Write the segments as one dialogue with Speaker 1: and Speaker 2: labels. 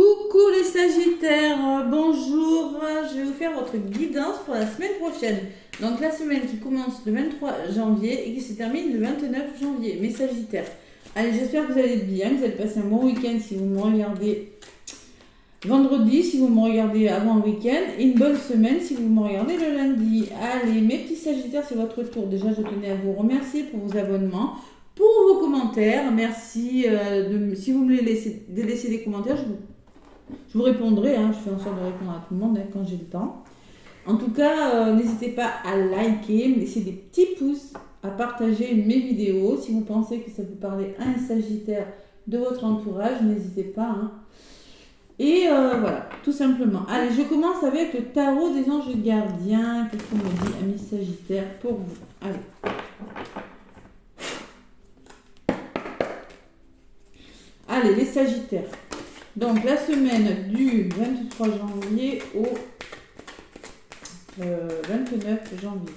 Speaker 1: Coucou les Sagittaires, bonjour, je vais vous faire votre guidance pour la semaine prochaine. Donc la semaine qui commence le 23 janvier et qui se termine le 29 janvier, mes Sagittaires. Allez, j'espère que vous allez bien, que vous allez passer un bon week-end si vous me regardez vendredi, si vous me regardez avant le week-end, et une bonne semaine si vous me regardez le lundi. Allez, mes petits Sagittaires, c'est votre tour. Déjà, je tenais à vous remercier pour vos abonnements, pour vos commentaires. Merci si vous me laissez des commentaires, je vous répondrai, je fais en sorte de répondre à tout le monde quand j'ai le temps. En tout cas, n'hésitez pas à liker, me laisser des petits pouces, à partager mes vidéos. Si vous pensez que ça peut parler à un Sagittaire de votre entourage, n'hésitez pas. Et voilà, tout simplement. Allez, je commence avec le tarot des anges gardiens. Qu'est-ce qu'on me dit, amis Sagittaires, pour vous? Allez. Allez, les Sagittaires. Donc, la semaine du 23 janvier au 29 janvier.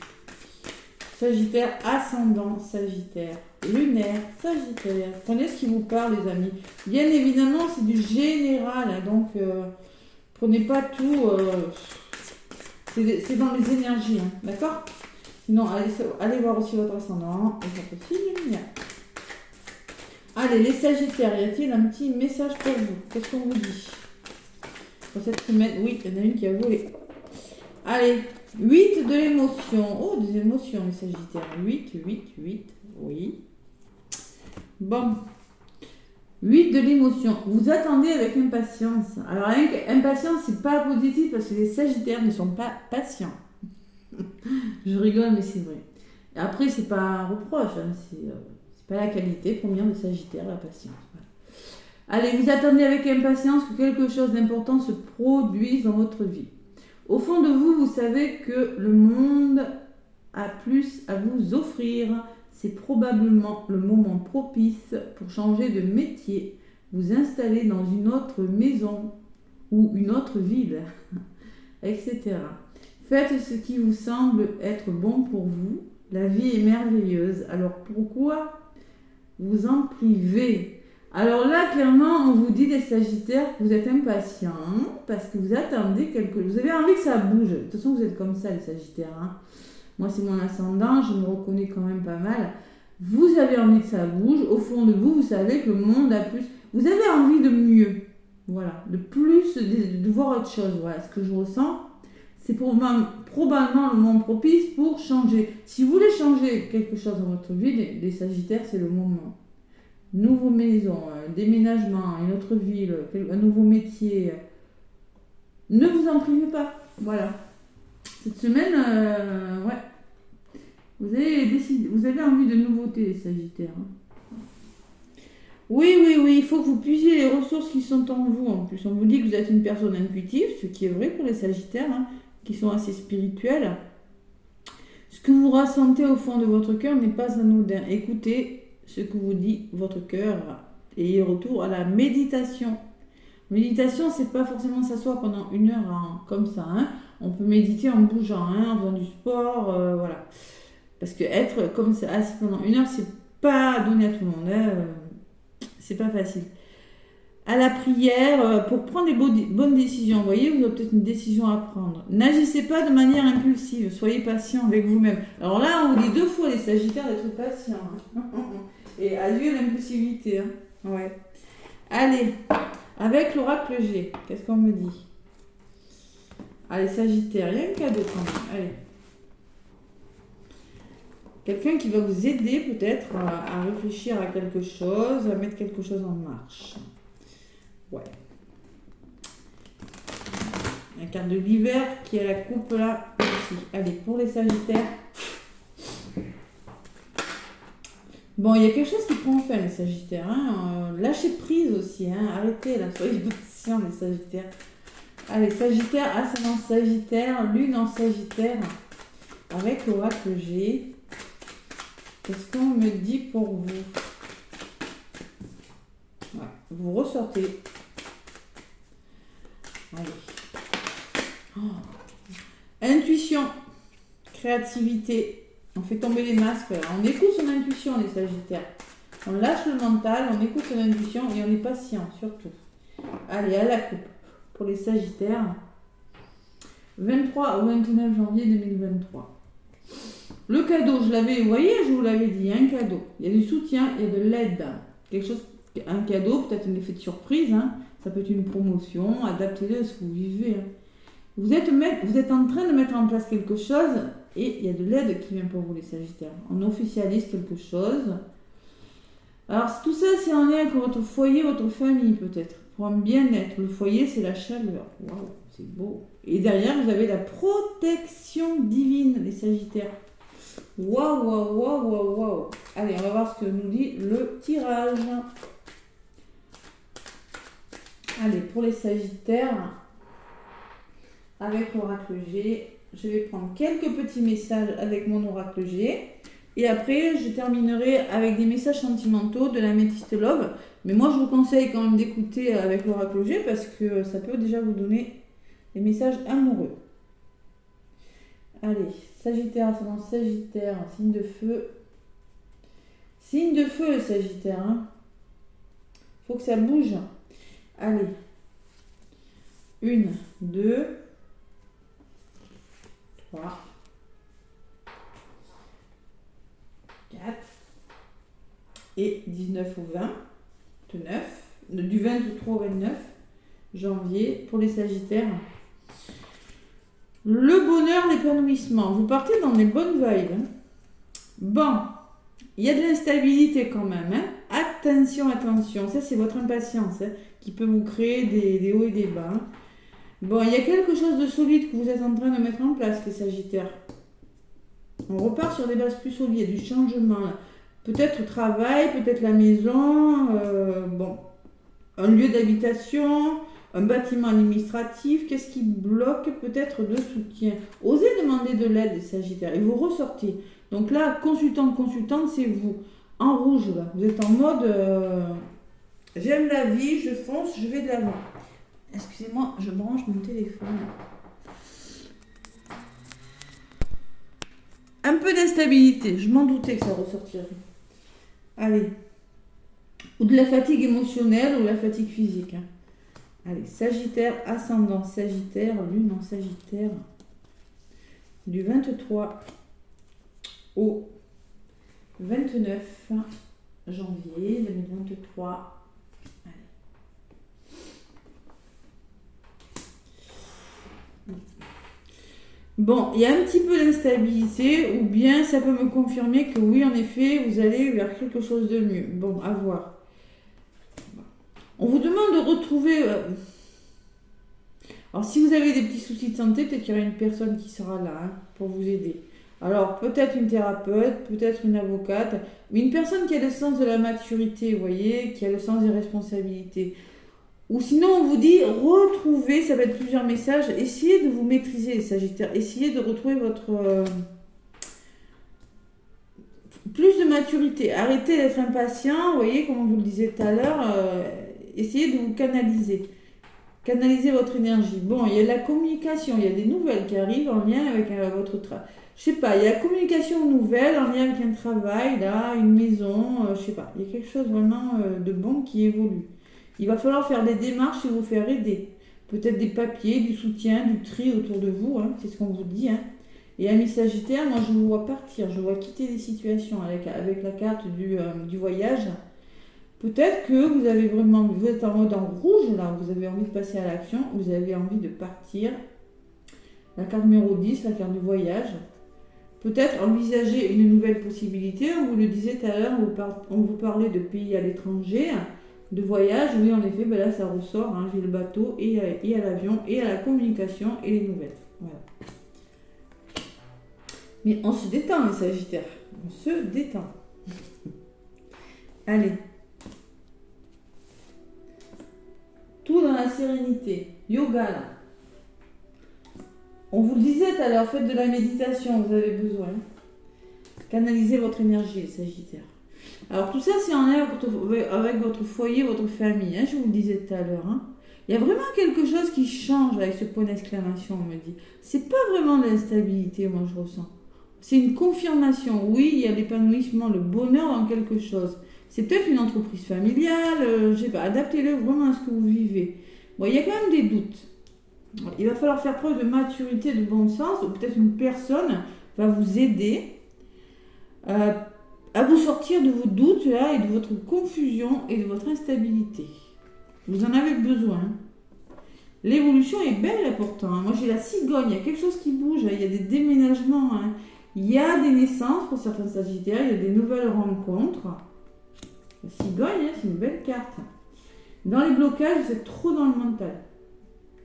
Speaker 1: Sagittaire, ascendant Sagittaire, lunaire Sagittaire. Prenez ce qui vous parle, les amis. Bien évidemment, c'est du général, donc prenez pas tout. C'est dans les énergies, d'accord? Sinon, allez voir aussi votre ascendant et votre signe lunaire. Allez, les Sagittaires, y a-t-il un petit message pour vous? Qu'est-ce qu'on vous dit pour cette semaine? Oui, il y en a une qui a volé. Allez, 8 de l'émotion. Oh, des émotions, les Sagittaires. 8, oui. Bon. 8 de l'émotion. Vous attendez avec impatience. Alors, impatience, c'est pas positif parce que les Sagittaires ne sont pas patients. Je rigole, mais c'est vrai. Après, c'est pas un reproche, c'est pas la qualité première de Sagittaire, la patience. Voilà. Allez, vous attendez avec impatience que quelque chose d'important se produise dans votre vie. Au fond de vous, vous savez que le monde a plus à vous offrir. C'est probablement le moment propice pour changer de métier, vous installer dans une autre maison ou une autre ville, etc. Faites ce qui vous semble être bon pour vous. La vie est merveilleuse. Alors pourquoi vous en privez? Alors là, clairement, on vous dit, les Sagittaires, que vous êtes impatients parce que vous attendez quelque chose. Vous avez envie que ça bouge. De toute façon, vous êtes comme ça, les Sagittaires. Moi, c'est mon ascendant, je me reconnais quand même pas mal. Vous avez envie que ça bouge. Au fond de vous, vous savez que le monde a plus. Vous avez envie de mieux. Voilà. De plus, de voir autre chose. Voilà ce que je ressens. C'est probablement le moment propice pour changer. Si vous voulez changer quelque chose dans votre vie, les Sagittaires, c'est le moment. Nouvelle maison, déménagement, une autre ville, un nouveau métier. Ne vous en privez pas. Voilà. Cette semaine, vous avez envie de nouveautés, les Sagittaires. Oui, il faut que vous puisiez les ressources qui sont en vous. En plus, on vous dit que vous êtes une personne intuitive, ce qui est vrai pour les Sagittaires, qui sont assez spirituels. Ce que vous ressentez au fond de votre cœur n'est pas anodin. Écoutez ce que vous dit votre cœur et retour à la méditation. Méditation, c'est pas forcément s'asseoir pendant 1 heure comme ça. On peut méditer en bougeant, en faisant du sport, voilà. Parce que être comme ça assis pendant 1 heure, c'est pas donné à tout le monde. C'est pas facile. À la prière, pour prendre des bonnes décisions. Vous voyez, vous avez peut-être une décision à prendre. N'agissez pas de manière impulsive. Soyez patient avec vous-même. Alors là, on vous dit 2 fois, les Sagittaires, d'être patients. Et adieu l'impulsivité. Ouais. Allez, avec l'oracle G, qu'est-ce qu'on me dit? Allez, Sagittaire, il y a un cadeau quand même. Allez. Quelqu'un qui va vous aider peut-être à réfléchir à quelque chose, à mettre quelque chose en marche. Ouais. La carte de l'hiver qui a la coupe là aussi. Allez, pour les Sagittaires. Bon, il y a quelque chose qui prend fin, les Sagittaires. Lâchez prise aussi. Arrêtez là, soyez patients, les Sagittaires. Allez, Sagittaire, ascendant Sagittaire, lune en Sagittaire. Avec l'oracle G. Qu'est-ce qu'on me dit pour vous? Ouais, vous ressortez. Allez. Intuition, créativité. On fait tomber les masques. On écoute son intuition, les Sagittaires. On lâche le mental, on écoute son intuition et on est patient, surtout. Allez, à la coupe. Pour les Sagittaires. 23 au 29 janvier 2023. Le cadeau, vous voyez, je vous l'avais dit, un cadeau. Il y a du soutien, il y a de l'aide. Quelque chose, un cadeau, peut-être un effet de surprise. Hein. Ça peut être une promotion, adaptez-le à ce que vous vivez. Hein. Vous êtes en train de mettre en place quelque chose et il y a de l'aide qui vient pour vous les Sagittaires. On officialise quelque chose. Alors tout ça c'est en lien avec votre foyer, votre famille peut-être. Pour un bien-être. Le foyer c'est la chaleur. Waouh, c'est beau. Et derrière vous avez la protection divine les Sagittaires. Waouh, waouh, waouh, waouh, waouh. Allez, on va voir ce que nous dit le tirage. Allez, pour les Sagittaires. Avec l'oracle G, je vais prendre quelques petits messages avec mon oracle G. Et après, je terminerai avec des messages sentimentaux de la Métiste Love. Mais moi, je vous conseille quand même d'écouter avec l'oracle G parce que ça peut déjà vous donner des messages amoureux. Allez, Sagittaire, ascendant Sagittaire, signe de feu. Signe de feu, le Sagittaire. Hein. Faut que ça bouge. Allez. 1, 2... 3, 4 et 19 au 20, du 23 au 29 janvier pour les Sagittaires. Le bonheur, l'épanouissement. Vous partez dans les bonnes vibes. Hein. Bon, il y a de l'instabilité quand même. Hein. Attention, attention. Ça, c'est votre impatience hein, qui peut vous créer des hauts et des bas. Hein. Bon, il y a quelque chose de solide que vous êtes en train de mettre en place, les Sagittaires. On repart sur des bases plus solides, il y a du changement. Peut-être au travail, peut-être la maison, bon, un lieu d'habitation, un bâtiment administratif. Qu'est-ce qui bloque? Peut-être de soutien. Osez demander de l'aide, les Sagittaires, et vous ressortez. Donc là, consultante, c'est vous. En rouge, là, vous êtes en mode j'aime la vie, je fonce, je vais de l'avant. Excusez-moi, je branche mon téléphone. Un peu d'instabilité, je m'en doutais que ça ressortirait. Allez. Ou de la fatigue émotionnelle ou de la fatigue physique. Hein. Allez, Sagittaire, ascendant Sagittaire, lune en Sagittaire. Du 23 au 29 janvier 2023. Bon, il y a un petit peu d'instabilité, ou bien ça peut me confirmer que oui, en effet, vous allez vers quelque chose de mieux. Bon, à voir. On vous demande de retrouver... Alors, si vous avez des petits soucis de santé, peut-être qu'il y aura une personne qui sera là hein, pour vous aider. Alors, peut-être une thérapeute, peut-être une avocate, mais une personne qui a le sens de la maturité, vous voyez, qui a le sens des responsabilités. Ou sinon, on vous dit, retrouvez, ça va être plusieurs messages, essayez de vous maîtriser, les Sagittaires, essayez de retrouver votre... plus de maturité. Arrêtez d'être impatient, vous voyez, comme on vous le disait tout à l'heure, essayez de vous canaliser. Canaliser votre énergie. Bon, il y a de la communication, il y a des nouvelles qui arrivent en lien avec votre travail. Je sais pas, il y a la communication nouvelle en lien avec un travail, là, une maison, je sais pas. Il y a quelque chose vraiment de bon qui évolue. Il va falloir faire des démarches et vous faire aider. Peut-être des papiers, du soutien, du tri autour de vous, hein, c'est ce qu'on vous dit. Hein. Et amis Sagittaires, moi je vous vois partir, je vous vois quitter des situations avec la carte du voyage. Peut-être que vous êtes en mode en rouge, là, vous avez envie de passer à l'action, vous avez envie de partir. La carte numéro 10, la carte du voyage. Peut-être envisager une nouvelle possibilité, on vous le disait tout à l'heure, on vous parlait de pays à l'étranger, de voyage, oui en effet, ben là ça ressort, hein, j'ai le bateau et à l'avion, et à la communication et les nouvelles. Voilà. Mais on se détend les Sagittaires, on se détend. Allez. Tout dans la sérénité. Yoga là. On vous le disait tout à l'heure, faites de la méditation, vous avez besoin. Canalisez votre énergie, les Sagittaires. Alors tout ça, c'est en lien avec votre foyer, votre famille, hein, je vous le disais tout à l'heure. Hein. Il y a vraiment quelque chose qui change avec ce point d'exclamation, on me dit. C'est pas vraiment de l'instabilité, moi je ressens. C'est une confirmation. Oui, il y a l'épanouissement, le bonheur dans quelque chose. C'est peut-être une entreprise familiale, je sais pas, adaptez-le vraiment à ce que vous vivez. Bon, il y a quand même des doutes. Il va falloir faire preuve de maturité, de bon sens, ou peut-être une personne va vous aider à vous sortir de vos doutes là, et de votre confusion et de votre instabilité. Vous en avez besoin. L'évolution est belle pourtant. Moi j'ai la cigogne, il y a quelque chose qui bouge, il y a des déménagements, il y a des naissances pour certains sagittaires, il y a des nouvelles rencontres. La cigogne, c'est une belle carte. Dans les blocages, c'est trop dans le mental.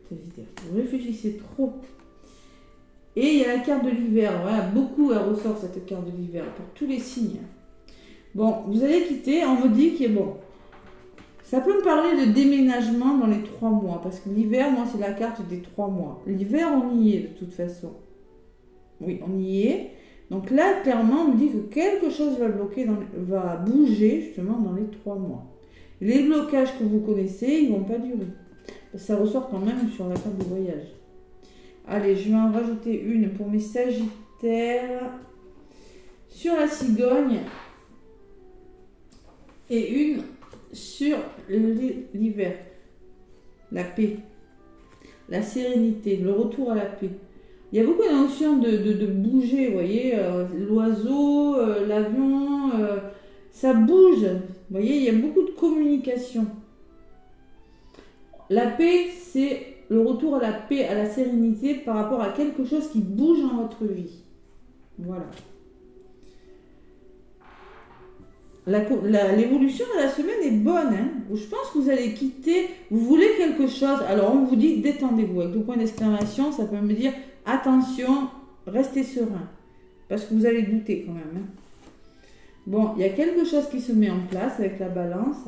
Speaker 1: Sagittaire, vous réfléchissez trop. Et il y a la carte de l'hiver. Voilà, beaucoup elle ressort cette carte de l'hiver pour tous les signes. Bon, vous allez quitter, on me dit qu'il est bon. Ça peut me parler de déménagement dans les 3 mois. Parce que l'hiver, moi, c'est la carte des 3 mois. L'hiver, on y est de toute façon. Oui, on y est. Donc là, clairement, on me dit que quelque chose va bloquer, va bouger justement dans les 3 mois. Les blocages que vous connaissez, ils ne vont pas durer. Ça ressort quand même sur la carte du voyage. Allez, je vais en rajouter une pour mes sagittaires. Sur la cigogne. Et une sur l'hiver. La paix. La sérénité. Le retour à la paix. Il y a beaucoup de notions de bouger, vous voyez. L'oiseau, l'avion, ça bouge. Vous voyez, il y a beaucoup de communication. La paix, c'est le retour à la paix, à la sérénité par rapport à quelque chose qui bouge dans votre vie. Voilà. L'évolution de la semaine est bonne. Je pense que vous allez quitter, vous voulez quelque chose. Alors on vous dit détendez-vous. Avec le point d'exclamation, ça peut me dire attention, restez serein. Parce que vous allez douter quand même. Bon, il y a quelque chose qui se met en place avec la balance.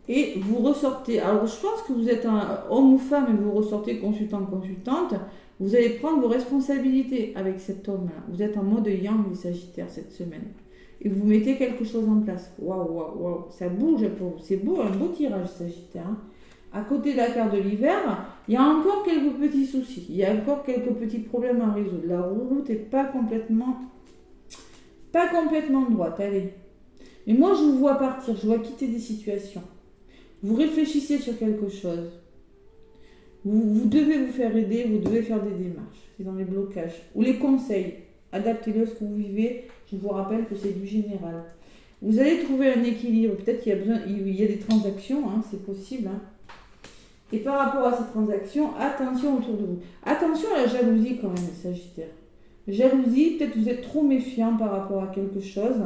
Speaker 1: Et vous ressortez. Alors je pense que vous êtes un homme ou femme et vous ressortez consultante. Vous allez prendre vos responsabilités avec cet homme-là. Vous êtes en mode yang, les Sagittaires, cette semaine. Et vous mettez quelque chose en place. Waouh. Ça bouge pour vous. C'est beau, un beau tirage, Sagittaire. À côté de la carte de l'hiver, il y a encore quelques petits soucis. Il y a encore quelques petits problèmes à résoudre. La route n'est pas complètement droite. Allez. Mais moi, je vous vois partir. Je vois quitter des situations. Vous réfléchissez sur quelque chose. Vous devez vous faire aider. Vous devez faire des démarches. C'est dans les blocages. Ou les conseils. Adaptez-le à ce que vous vivez. Je vous rappelle que c'est du général. Vous allez trouver un équilibre. Peut-être qu'il y a des transactions, c'est possible. Et par rapport à ces transactions, attention autour de vous. Attention à la jalousie quand même, les Sagittaires. Jalousie, peut-être vous êtes trop méfiant par rapport à quelque chose.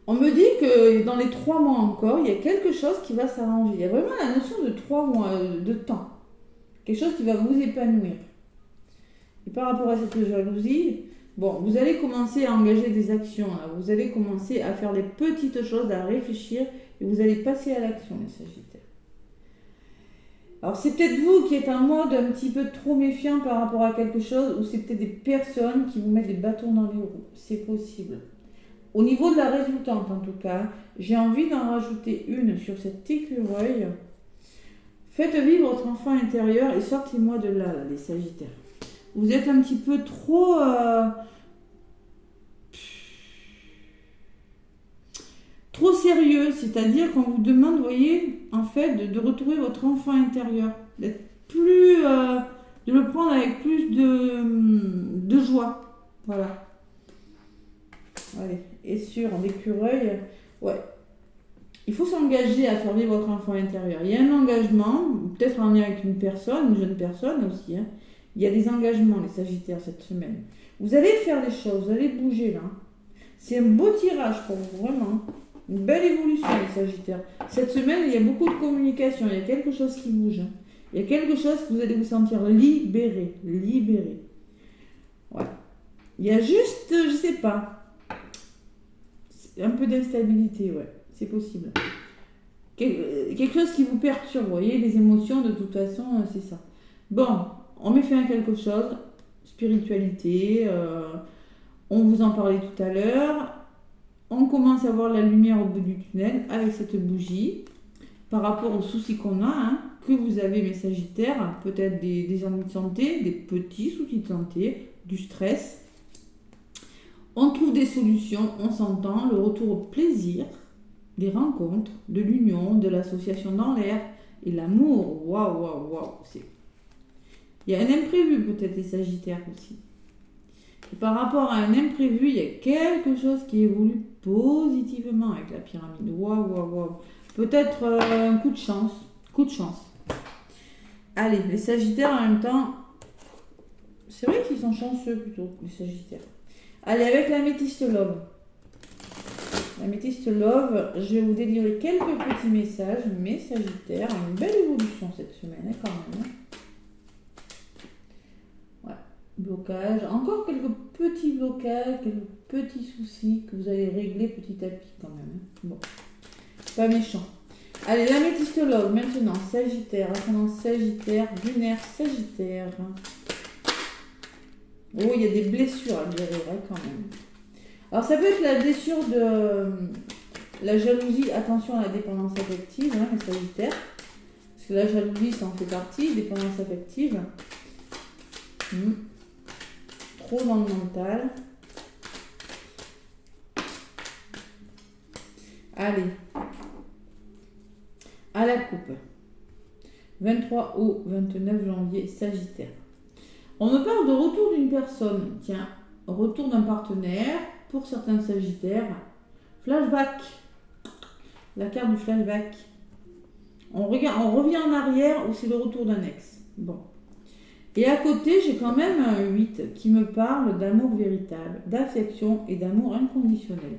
Speaker 1: On me dit que dans les 3 mois encore, il y a quelque chose qui va s'arranger. Il y a vraiment la notion de 3 mois de temps. Quelque chose qui va vous épanouir. Et par rapport à cette jalousie, bon, vous allez commencer à engager des actions. Là. Vous allez commencer à faire des petites choses, à réfléchir, et vous allez passer à l'action, les Sagittaires. Alors, c'est peut-être vous qui êtes en mode un petit peu trop méfiant par rapport à quelque chose, ou c'est peut-être des personnes qui vous mettent des bâtons dans les roues. C'est possible. Au niveau de la résultante, en tout cas, j'ai envie d'en rajouter une sur cet écureuil. Faites vivre votre enfant intérieur et sortez-moi de là, les Sagittaires. Vous êtes un petit peu trop... trop sérieux, c'est-à-dire qu'on vous demande, vous voyez, en fait, de retrouver votre enfant intérieur, d'être plus... de le prendre avec plus de joie. Voilà. Allez, et sur l'écureuil, ouais. Il faut s'engager à faire vivre votre enfant intérieur. Il y a un engagement, peut-être en lien avec une personne, une jeune personne aussi. Il y a des engagements, les Sagittaires, cette semaine. Vous allez faire des choses, vous allez bouger là. C'est un beau tirage pour vous, vraiment. Une belle évolution, les Sagittaires. Cette semaine, il y a beaucoup de communication, il y a quelque chose qui bouge. Il y a quelque chose que vous allez vous sentir libéré. Ouais. Il y a juste, je sais pas, un peu d'instabilité, ouais. C'est possible. Quelque chose qui vous perturbe, vous voyez, les émotions, de toute façon, c'est ça. Bon, on met fin à quelque chose, spiritualité, on vous en parlait tout à l'heure, on commence à voir la lumière au bout du tunnel avec cette bougie, par rapport aux soucis qu'on a, que vous avez, mes Sagittaires, peut-être des ennuis de santé, des petits soucis de santé, du stress. On trouve des solutions, on s'entend, le retour au plaisir, des rencontres, de l'union, de l'association dans l'air, Et l'amour, waouh, waouh, waouh. Il y a un imprévu peut-être les Sagittaires aussi. Et par rapport à un imprévu, il y a quelque chose qui évolue positivement avec la pyramide. Waouh, waouh, waouh. Peut-être un coup de chance. Coup de chance. Allez, les Sagittaires en même temps, c'est vrai qu'ils sont chanceux plutôt, les Sagittaires. Allez, avec l'améthyste love. L'améthyste love, je vais vous délivrer quelques petits messages, mes Sagittaires. Une belle évolution cette semaine, quand même. Ouais, blocage. Encore quelques petits blocages, quelques petits soucis que vous allez régler petit à petit quand même. Bon, pas méchant. Allez, l'améthyste love, maintenant, Sagittaire, ascendant Sagittaire, lunaire Sagittaire. Oh, il y a des blessures à guérir quand même. Alors, ça peut être la blessure de la jalousie. Attention à la dépendance affective, hein, les Sagittaires. Parce que la jalousie, ça en fait partie, dépendance affective. Trop dans le mental. Allez. À la coupe. 23 au 29 janvier, Sagittaire. On me parle de retour d'une personne. Tiens, retour d'un partenaire pour certains Sagittaires. Flashback. La carte du flashback. On revient en arrière ou c'est le retour d'un ex. Bon. Et à côté, j'ai quand même un 8 qui me parle d'amour véritable, d'affection et d'amour inconditionnel.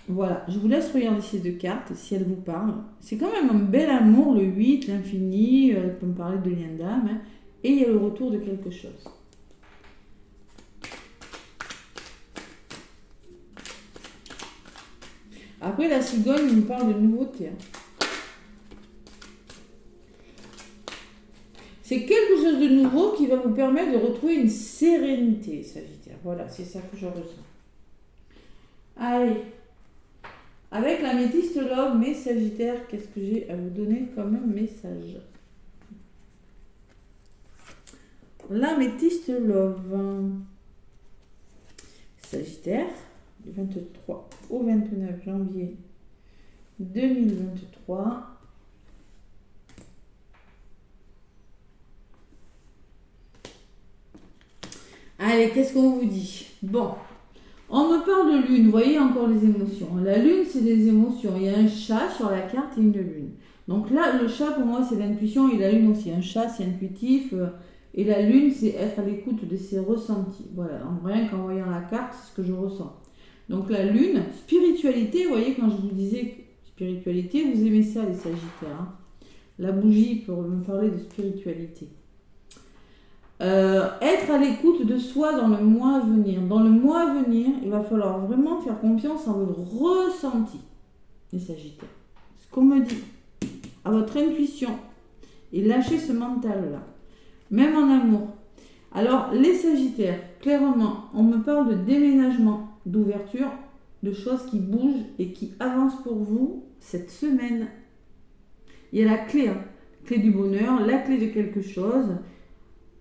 Speaker 1: Voilà, je vous laisse regarder ces deux cartes si elles vous parlent. C'est quand même un bel amour, le 8, l'infini, peut me parler de lien d'âme, hein, et il y a le retour de quelque chose. Après, la cigogne nous parle de nouveauté. Hein. C'est quelque chose de nouveau qui va vous permettre de retrouver une sérénité, Sagittaire. Voilà, c'est ça que je ressens. Allez. Avec l'améthyste love, mes Sagittaires, qu'est-ce que j'ai à vous donner comme message? L'améthyste love. Sagittaire, du 23 au 29 janvier 2023. Allez, qu'est-ce qu'on vous dit? Bon. On me parle de lune, vous voyez encore les émotions. La lune, c'est des émotions. Il y a un chat sur la carte et une lune. Donc là, le chat, pour moi, c'est l'intuition et la lune aussi. Un chat, c'est intuitif. Et la lune, c'est être à l'écoute de ses ressentis. Voilà, rien qu'en voyant la carte, c'est ce que je ressens. Donc la lune, spiritualité, vous voyez, quand je vous disais spiritualité, vous aimez ça, les Sagittaires. Hein. La bougie pour me parler de spiritualité. Être à l'écoute de soi dans le mois à venir. Dans le mois à venir, il va falloir vraiment faire confiance en votre ressenti, les Sagittaires. Ce qu'on me dit, à votre intuition, et lâcher ce mental-là. Même en amour. Alors, les Sagittaires, clairement, on me parle de déménagement, d'ouverture, de choses qui bougent et qui avancent pour vous cette semaine. Il y a la clé, hein, clé du bonheur, la clé de quelque chose.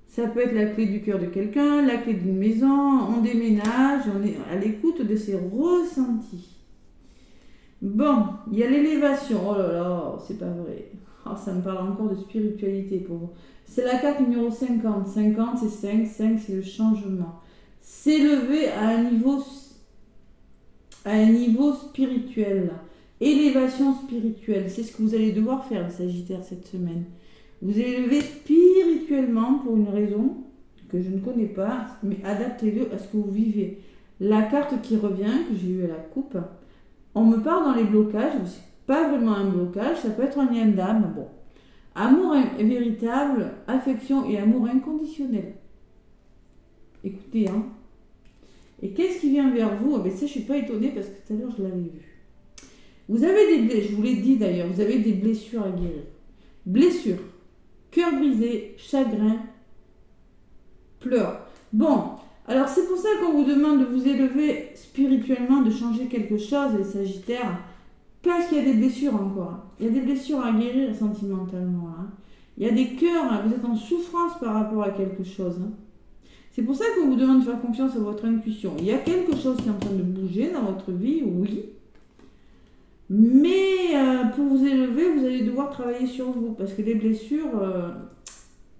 Speaker 1: Ça peut être la clé du cœur de quelqu'un, la clé d'une maison, on déménage, on est à l'écoute de ses ressentis. Bon, il y a l'élévation. Oh là là, c'est pas vrai. Oh, ça me parle encore de spiritualité pour vous. C'est la carte numéro 50. 50, c'est 5. 5, c'est le changement. S'élever à un niveau spirituel. Élévation spirituelle. C'est ce que vous allez devoir faire, les Sagittaires, cette semaine. Vous élevez spirituellement pour une raison que je ne connais pas, mais adaptez-le à ce que vous vivez. La carte qui revient, que j'ai eue à la coupe, on me parle dans les blocages, mais c'est pas vraiment un blocage, ça peut être un lien d'âme. Bon. Amour véritable, affection et amour inconditionnel. Écoutez, hein. Et qu'est-ce qui vient vers vous? Ça, je ne suis pas étonnée parce que tout à l'heure, je l'avais vu. Vous avez des blessures, je vous l'ai dit d'ailleurs, vous avez des blessures à guérir. Blessures. Cœur brisé, chagrin, pleurs. Bon, alors c'est pour ça qu'on vous demande de vous élever spirituellement, de changer quelque chose, les Sagittaires, parce qu'il y a des blessures encore. Il y a des blessures à guérir sentimentalement. Hein. Il y a des cœurs, hein, vous êtes en souffrance par rapport à quelque chose. Hein. C'est pour ça qu'on vous demande de faire confiance à votre intuition. Il y a quelque chose qui est en train de bouger dans votre vie, oui. Mais pour vous élever, vous allez devoir travailler sur vous. Parce que les blessures...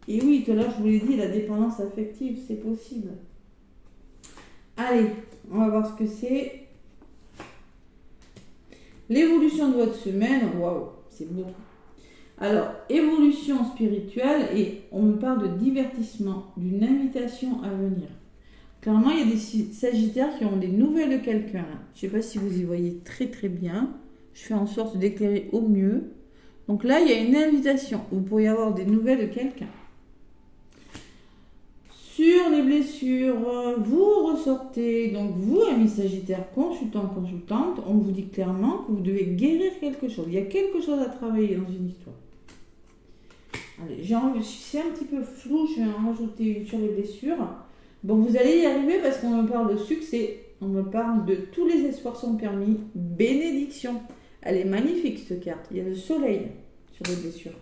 Speaker 1: et oui, tout à l'heure, je vous l'ai dit, la dépendance affective, c'est possible. Allez, on va voir ce que c'est. L'évolution de votre semaine, waouh, c'est beau. Alors, évolution spirituelle, et on me parle de divertissement, d'une invitation à venir. Clairement, il y a des sagittaires qui ont des nouvelles de quelqu'un. Je ne sais pas si vous y voyez très très bien. Je fais en sorte d'éclairer au mieux. Donc là, il y a une invitation. Vous pourriez avoir des nouvelles de quelqu'un. Sur les blessures, vous ressortez, donc vous, amis sagittaires, consultants, consultantes, on vous dit clairement que vous devez guérir quelque chose. Il y a quelque chose à travailler dans une histoire. Allez, c'est un petit peu flou, je vais en rajouter une sur les blessures. Bon, vous allez y arriver parce qu'on me parle de succès, on me parle de tous les espoirs sont permis, bénédiction. Elle est magnifique cette carte, il y a le soleil sur les blessures.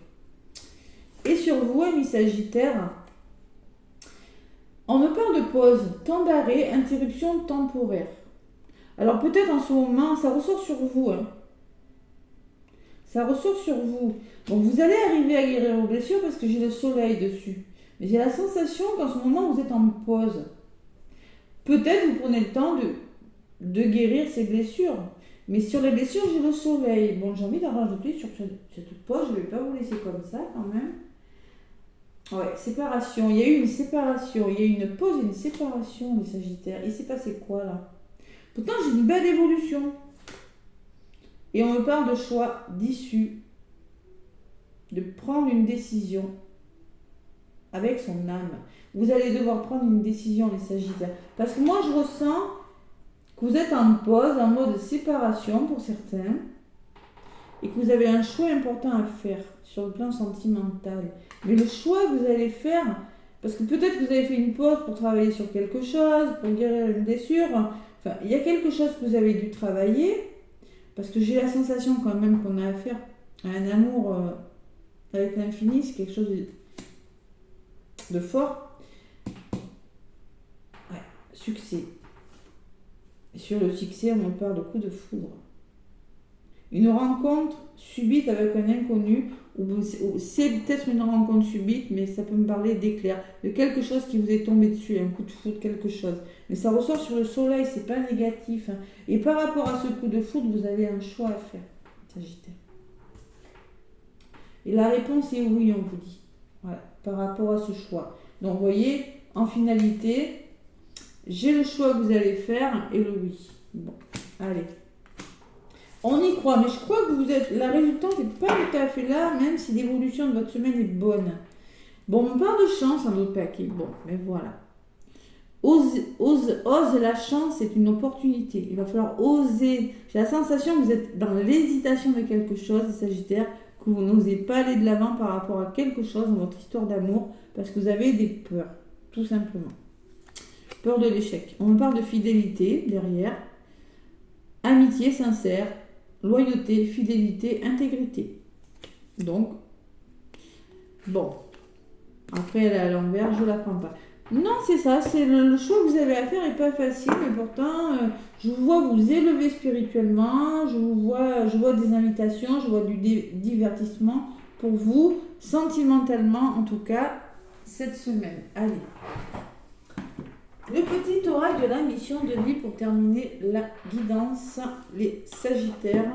Speaker 1: Et sur vous, amis sagittaires, on me parle de pause, temps d'arrêt, interruption temporaire. Alors peut-être en ce moment, ça ressort sur vous. Ça ressort sur vous. Donc vous allez arriver à guérir vos blessures parce que j'ai le soleil dessus. Mais j'ai la sensation qu'en ce moment, vous êtes en pause. Peut-être vous prenez le temps de guérir ces blessures. Mais sur les blessures, j'ai le soleil. Bon, j'ai envie d'en rajouter sur cette pause. Je ne vais pas vous laisser comme ça quand même. Ouais, séparation. Il y a eu une séparation. Il y a eu une pause et une séparation des sagittaires. Il s'est passé quoi là? Pourtant, j'ai une belle évolution. Et on me parle de choix, d'issue, de prendre une décision avec son âme. Vous allez devoir prendre une décision, les sagittaires. Parce que moi, je ressens que vous êtes en pause, en mode séparation pour certains, et que vous avez un choix important à faire sur le plan sentimental. Mais le choix que vous allez faire, parce que peut-être que vous avez fait une pause pour travailler sur quelque chose, pour guérir une blessure, enfin, il y a quelque chose que vous avez dû travailler, parce que j'ai la sensation quand même qu'on a affaire à un amour avec l'infini, c'est quelque chose de fort. Ouais, succès. Et sur le succès, on me parle de coup de foudre. Une rencontre subite avec un inconnu, ou c'est peut-être une rencontre subite, mais ça peut me parler d'éclair, de quelque chose qui vous est tombé dessus, un coup de foudre, quelque chose. Mais ça ressort sur le soleil, c'est pas négatif. Et par rapport à ce coup de foudre, vous avez un choix à faire, Sagittaire. Et la réponse est oui, on vous dit. Voilà, par rapport à ce choix. Donc, vous voyez, en finalité, j'ai le choix que vous allez faire et le oui. Bon, allez. On y croit, mais je crois que vous êtes. La résultante n'est pas tout à fait là, même si l'évolution de votre semaine est bonne. Bon, on parle de chance en autre paquet. Bon, mais voilà. Ose la chance, c'est une opportunité. Il va falloir oser. J'ai la sensation que vous êtes dans l'hésitation de quelque chose, Sagittaire, que vous n'osez pas aller de l'avant par rapport à quelque chose dans votre histoire d'amour, parce que vous avez des peurs, tout simplement. Peur de l'échec. On me parle de fidélité derrière. Amitié sincère. Loyauté, fidélité, intégrité. Donc, bon. Après, elle est à l'envers, je ne la prends pas. Non, c'est ça, c'est le choix que vous avez à faire n'est pas facile, mais pourtant, je vous vois vous élever spirituellement, je vois des invitations, je vois du divertissement pour vous, sentimentalement en tout cas, cette semaine. Allez. Le petit oracle de la mission de vie pour terminer la guidance, les Sagittaires.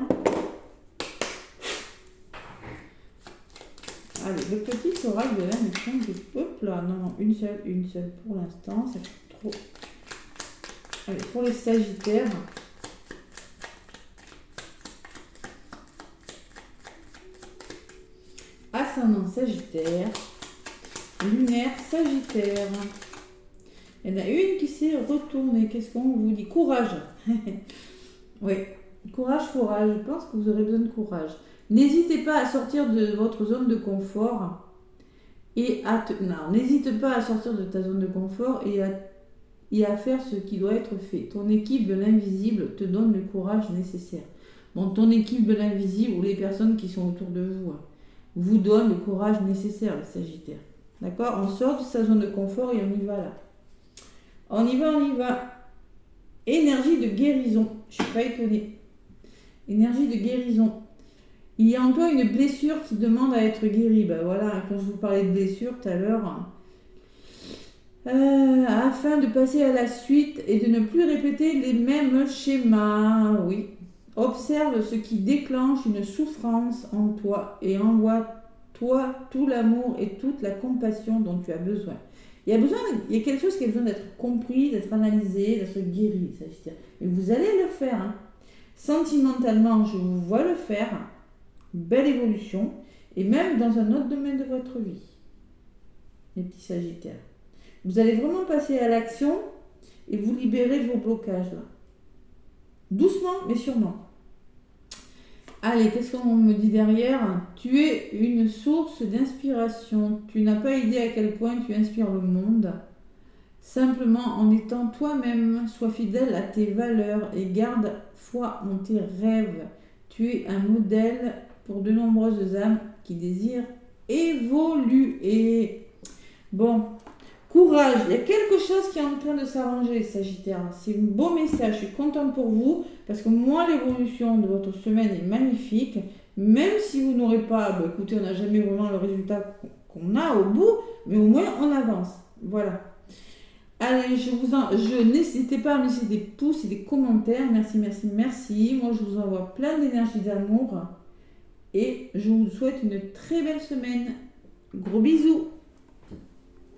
Speaker 1: Allez, le petit oracle de la mission de vie. Hop là, non, une seule pour l'instant, ça fait trop. Allez, pour les Sagittaires. Ascendant Sagittaire. Lunaire Sagittaire. Il y en a une qui s'est retournée. Qu'est-ce qu'on vous dit? Courage. Oui, courage. Je pense que vous aurez besoin de courage. N'hésitez pas à sortir de votre zone de confort. N'hésite pas à sortir de ta zone de confort et à faire ce qui doit être fait. Ton équipe de l'invisible te donne le courage nécessaire. Bon, ton équipe de l'invisible ou les personnes qui sont autour de vous donnent le courage nécessaire, les Sagittaires. D'accord? On sort de sa zone de confort et on y va là. On y va. Énergie de guérison. Je ne suis pas étonnée. Énergie de guérison. Il y a en toi une blessure qui demande à être guérie. Ben voilà, quand je vous parlais de blessure tout à l'heure. Afin de passer à la suite et de ne plus répéter les mêmes schémas. Oui. Observe ce qui déclenche une souffrance en toi et envoie-toi tout l'amour et toute la compassion dont tu as besoin. Il y a quelque chose qui a besoin d'être compris, d'être analysé, d'être guéri, Sagittaire. Et vous allez le faire. Hein. Sentimentalement, je vous vois le faire. Belle évolution. Et même dans un autre domaine de votre vie. Les petits Sagittaires. Vous allez vraiment passer à l'action et vous libérer de vos blocages là. Doucement, mais sûrement. Allez, qu'est-ce qu'on me dit derrière? Tu es une source d'inspiration. Tu n'as pas idée à quel point tu inspires le monde. Simplement en étant toi-même, sois fidèle à tes valeurs et garde foi en tes rêves. Tu es un modèle pour de nombreuses âmes qui désirent évoluer. Bon, courage, il y a quelque chose qui est en train de s'arranger, Sagittaire. C'est un beau message, je suis contente pour vous, parce que moi, l'évolution de votre semaine est magnifique. Même si vous n'aurez pas, écoutez, on n'a jamais vraiment le résultat qu'on a au bout, mais au moins on avance. Voilà. Allez, n'hésitez pas à me laisser des pouces et des commentaires. Merci, merci, merci. Moi, je vous envoie plein d'énergie d'amour. Et je vous souhaite une très belle semaine. Gros bisous.